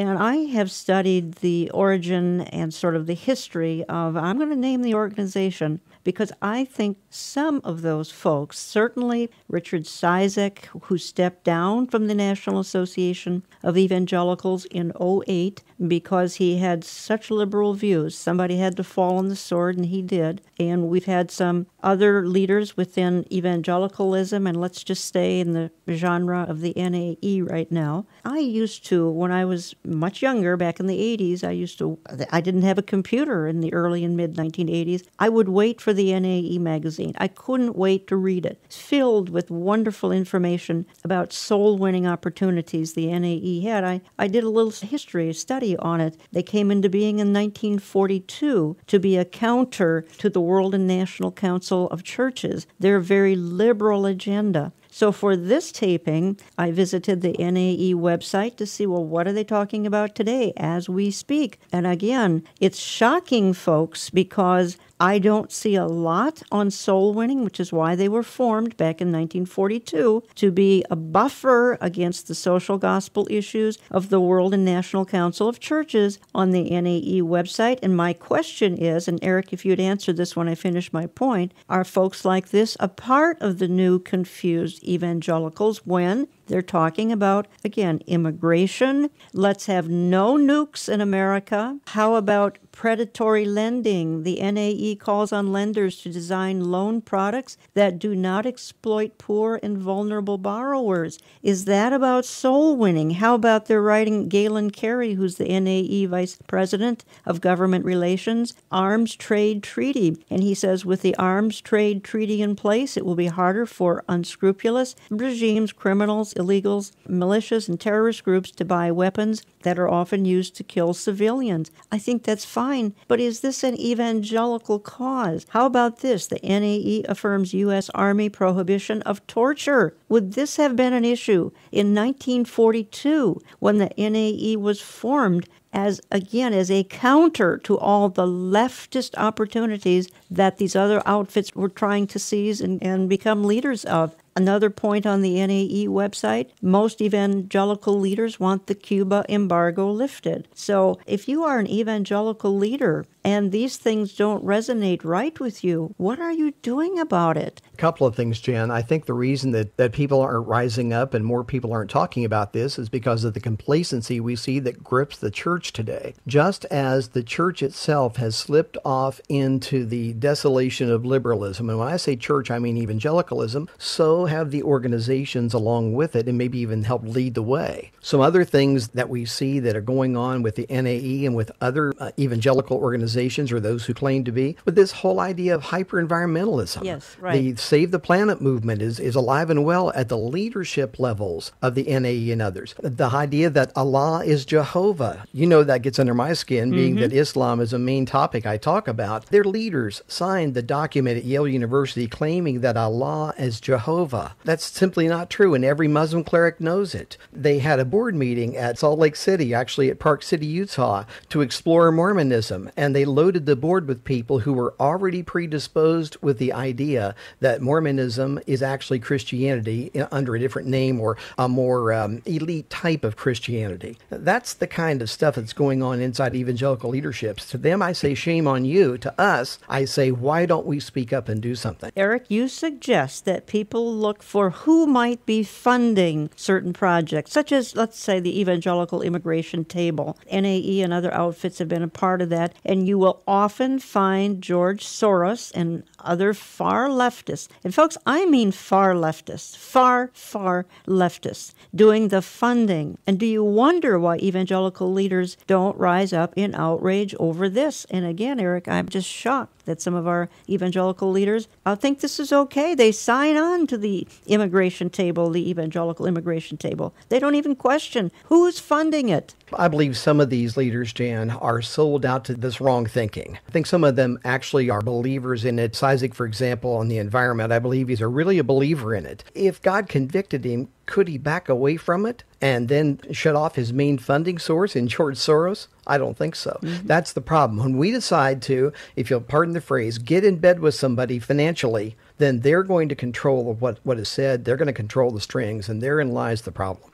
And I have studied the origin and sort of the history of, I'm going to name the organization, because I think some of those folks, certainly Richard Cizik, who stepped down from the National Association of Evangelicals in '08 because he had such liberal views. Somebody had to fall on the sword, and he did. And we've had some other leaders within evangelicalism, and let's just stay in the genre of the NAE right now. I used to, when I was much younger, back in the 80s, I didn't have a computer in the early and mid-1980s. I would wait for the NAE magazine. I couldn't wait to read it. It's filled with wonderful information about soul-winning opportunities the NAE had. I did a little history, study on it. They came into being in 1942 to be a counter to the World and National Council of Churches, their very liberal agenda. So for this taping, I visited the NAE website to see, well, what are they talking about today as we speak? And again, it's shocking, folks, because I don't see a lot on soul winning, which is why they were formed back in 1942, to be a buffer against the social gospel issues of the World and National Council of Churches on the NAE website. And my question is, and Eric, if you'd answer this when I finish my point, are folks like this a part of the new confused evangelicals when they're talking about, again, immigration? Let's have no nukes in America. How about predatory lending? The NAE calls on lenders to design loan products that do not exploit poor and vulnerable borrowers. Is that about soul winning? How about they're writing Galen Carey, who's the NAE Vice President of Government Relations, Arms Trade Treaty. And he says with the Arms Trade Treaty in place, it will be harder for unscrupulous regimes, criminals, illegals, militias, and terrorist groups to buy weapons that are often used to kill civilians. I think that's fine, but is this an evangelical cause? How about this? The NAE affirms U.S. Army prohibition of torture. Would this have been an issue in 1942 when the NAE was formed as a counter to all the leftist opportunities that these other outfits were trying to seize and become leaders of? Another point on the NAE website, most evangelical leaders want the Cuba embargo lifted. So if you are an evangelical leader and these things don't resonate right with you, what are you doing about it? A couple of things, Jen. I think the reason that people aren't rising up and more people aren't talking about this is because of the complacency we see that grips the church today. Just as the church itself has slipped off into the desolation of liberalism, and when I say church, I mean evangelicalism, so have the organizations along with it and maybe even help lead the way. Some other things that we see that are going on with the NAE and with other evangelical organizations, or those who claim to be, with this whole idea of hyper-environmentalism. Yes, right. The Save the Planet movement is alive and well at the leadership levels of the NAE and others. The idea that Allah is Jehovah, that gets under my skin, being that Islam is a main topic I talk about. Their leaders signed the document at Yale University claiming that Allah is Jehovah. That's simply not true, and every Muslim cleric knows it. They had a board meeting at Salt Lake City, actually at Park City, Utah, to explore Mormonism, and they loaded the board with people who were already predisposed with the idea that Mormonism is actually Christianity under a different name or a more elite type of Christianity. That's the kind of stuff that's going on inside evangelical leaderships. To them, I say, shame on you. To us, I say, why don't we speak up and do something? Eric, you suggest that people look for who might be funding certain projects, such as, let's say, the Evangelical Immigration Table. NAE and other outfits have been a part of that, and you will often find George Soros and other far leftists, and folks, I mean far leftists, far leftists, doing the funding. And do you wonder why evangelical leaders don't rise up in outrage over this? And again, Eric, I'm just shocked that some of our evangelical leaders think this is okay. They sign on to the immigration table, the Evangelical Immigration Table. They don't even question who's funding it. I believe some of these leaders, Jan, are sold out to this wrong thinking. I think some of them actually are believers in it. Cizik, for example, on the environment, I believe he's really a believer in it. If God convicted him, could he back away from it and then shut off his main funding source in George Soros? I don't think so. That's the problem. When we decide to, if you'll pardon the phrase, get in bed with somebody financially, then they're going to control what is said. They're going to control the strings, and therein lies the problem.